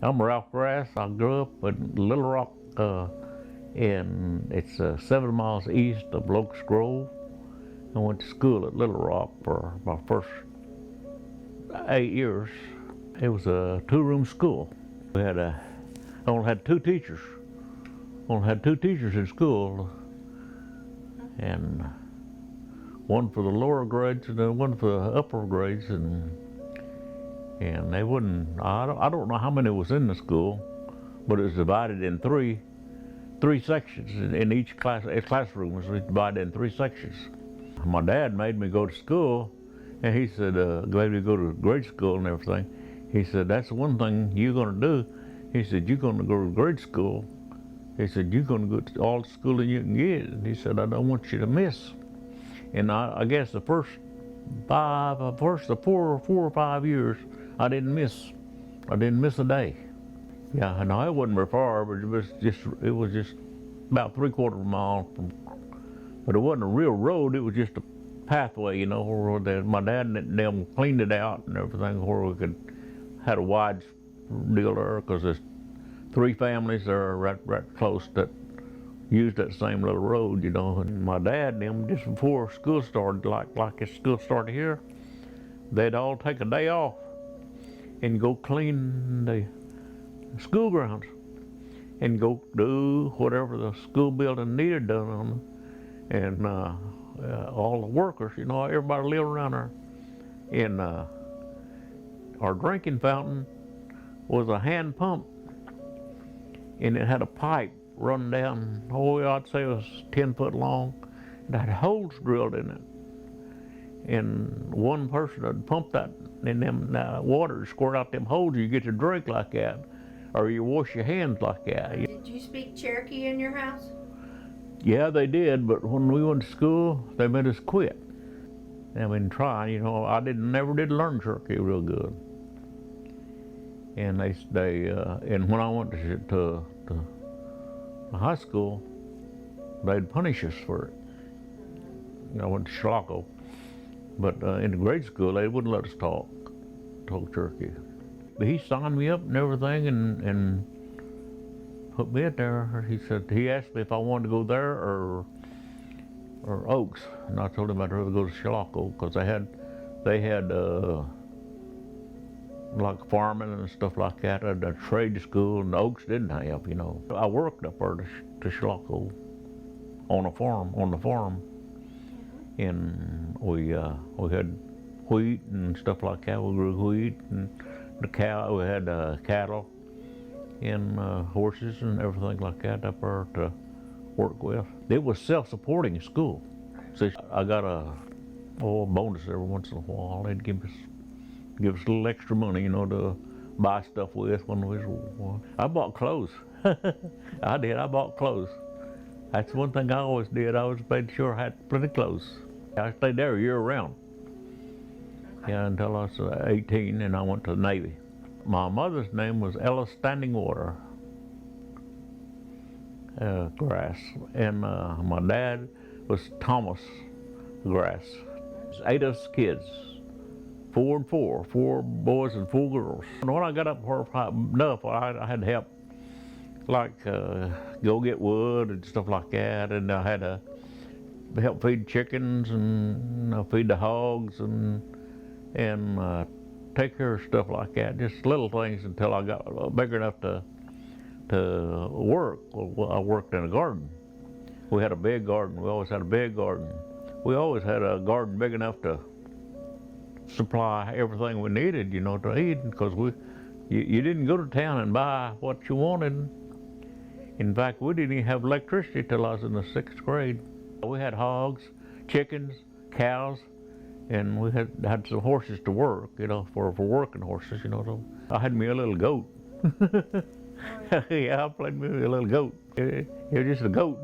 I'm Ralph Grass. I grew up in Little Rock, and it's 7 miles east of Locust Grove. I went to school at Little Rock for my first 8 years. It was a 2-room school. We had only had 2 teachers. Only had 2 teachers in school, and one for the lower grades and then one for the upper grades, and they wouldn't. I don't know how many was in the school, but it was divided in three sections. In each classroom was divided in 3 sections. My dad made me go to school, and he said, made me go to grade school and everything. He said, that's one thing you're going to do. He said, you're going to go to grade school. He said, you're going to go to all the schooling you can get. And he said, I don't want you to miss. And I guess the first 4 or 5 years, I didn't miss a day. Yeah, no, it wasn't very far, but it was just about 3/4 of a mile from. But it wasn't a real road. It was just a pathway, you know, where my dad and them cleaned it out and everything, where we had a wide deal there, because there's 3 families there right close that used that same little road, you know. And my dad and them, just before school started, like if school started here, they'd all take a day off and go clean the school grounds and go do whatever the school building needed done on them. And all the workers, you know, everybody lived around there. And our drinking fountain was a hand pump, and it had a pipe running down, I'd say it was 10 foot long. It had holes drilled in it. And one person would pump that, and them water would squirt out them holes. You get to drink like that, or you wash your hands like that. Did you speak Cherokee in your house? Yeah, they did, but when we went to school, they made us quit. I mean, trying, you know, I never did learn Cherokee real good. And and when I went to high school, they'd punish us for it. You know, I went to Chilocco, but in the grade school, they wouldn't let us talk Cherokee. But he signed me up and everything, and put me in there. He asked me if I wanted to go there or Oaks, and I told him I'd rather go to Chilocco, because they had like farming and stuff like that at a trade school, and Oaks didn't have, you know. I worked up there to Chilocco on the farm, and we had wheat and stuff like that. We grew wheat, and we had cattle and horses and everything like that up there to work with. It was self-supporting school. So I got a bonus every once in a while. They'd give us a little extra money, you know, to buy stuff with when we was. I bought clothes. I did. I bought clothes. That's one thing I always did. I always made sure I had plenty of clothes. I stayed there year round. Yeah, until I was 18, and I went to the Navy. My mother's name was Ella Standing Water Grass, and my dad was Thomas Grass. There's 8 of us kids, 4 and 4, 4 boys and 4 girls. And when I got up enough, I had to help, like go get wood and stuff like that, and I had to help feed chickens and feed the hogs and take care of stuff like that, just little things, until I got big enough to work. Well, I worked in a garden. We had a big garden. We always had a big garden. We always had a garden big enough to supply everything we needed, you know, to eat, because you didn't go to town and buy what you wanted. In fact, we didn't even have electricity till I was in the 6th grade. We had hogs, chickens, cows, and we had some horses to work, you know, for working horses, you know. So I had me a little goat. Yeah, I played me with a little goat. It was just a goat.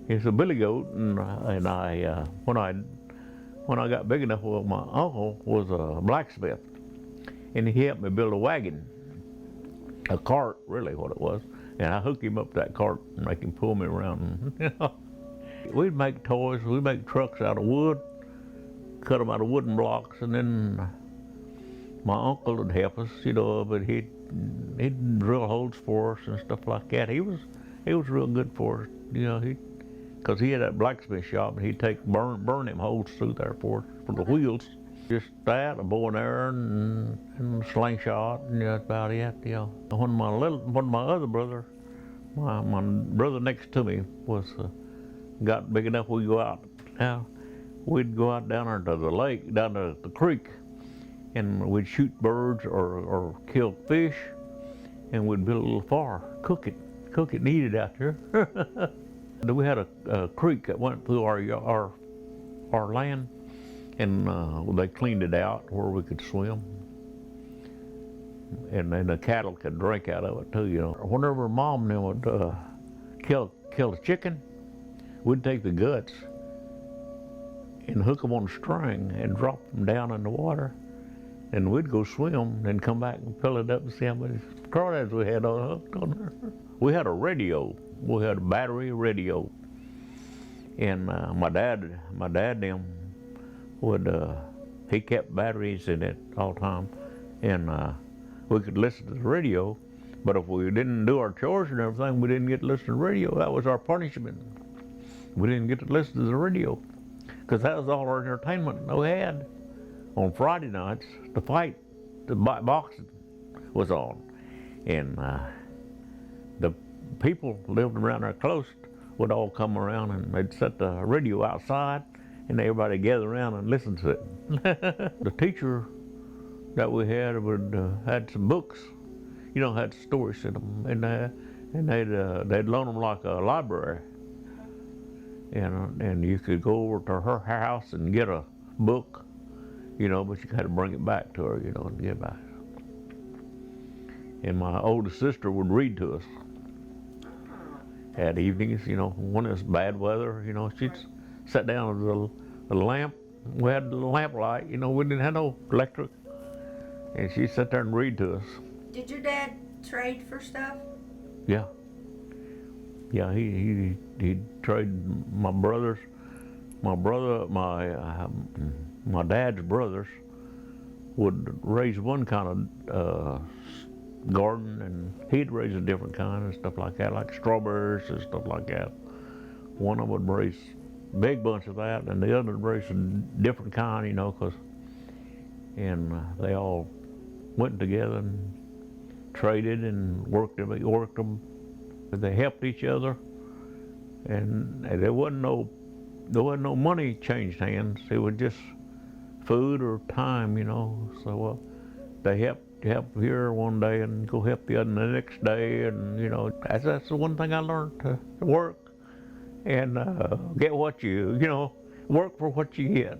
It's a billy goat, and when I got big enough, well, my uncle was a blacksmith, and he helped me build a wagon, a cart, really what it was, and I hooked him up to that cart and make him pull me around. We'd make toys. We'd make trucks out of wood, cut them out of wooden blocks, and then my uncle would help us, you know, but he'd drill holes for us and stuff like that. He was real good for us, you know. Because he had that blacksmith shop, and he'd burn them holes through there for the wheels. Just that, a bow and arrow and a slingshot, and that's about it, you know. When my other brother, my brother next to me got big enough, we go out. Now, we'd go out down there to the lake, down to the creek, and we'd shoot birds or kill fish, and we'd build a little fire, cook it and eat it out there. We had a creek that went through our land, and they cleaned it out where we could swim, and then the cattle could drink out of it too, you know. Whenever Mom and them would kill a chicken, we'd take the guts and hook them on a string and drop them down in the water, and we'd go swim and come back and fill it up and see how many crawdads we had hooked on there. We had a radio. We had a battery radio, and my dad them would he kept batteries in it all the time, and we could listen to the radio. But if we didn't do our chores and everything, we didn't get to listen to the radio. That was our punishment. We didn't get to listen to the radio, because that was all our entertainment we had. On Friday nights, the boxing was on, and the people lived around there close would all come around, and they'd set the radio outside, and everybody gathered around and listened to it. The teacher that we had had some books, you know, had stories in them, and they'd loan them like a library, and you could go over to her house and get a book, you know, but you had to bring it back to her, you know, and get back. And my oldest sister would read to us at evenings, you know, when it was bad weather, you know. She'd sit down with the lamp. We had the lamp light, you know, we didn't have no electric. And she'd sit there and read to us. Did your dad trade for stuff? Yeah. Yeah, he'd trade my dad's brothers would raise one kind of garden, and he'd raise a different kind and stuff like that, like strawberries and stuff like that. One of them would raise a big bunch of that, and the other would raise a different kind, you know, and they all went together and traded and worked them. They helped each other, and there wasn't no money changed hands. It was just food or time, you know. So they help here one day and go help the other the next day, and you know, that's the one thing I learned, to work and get what you know, work for what you get.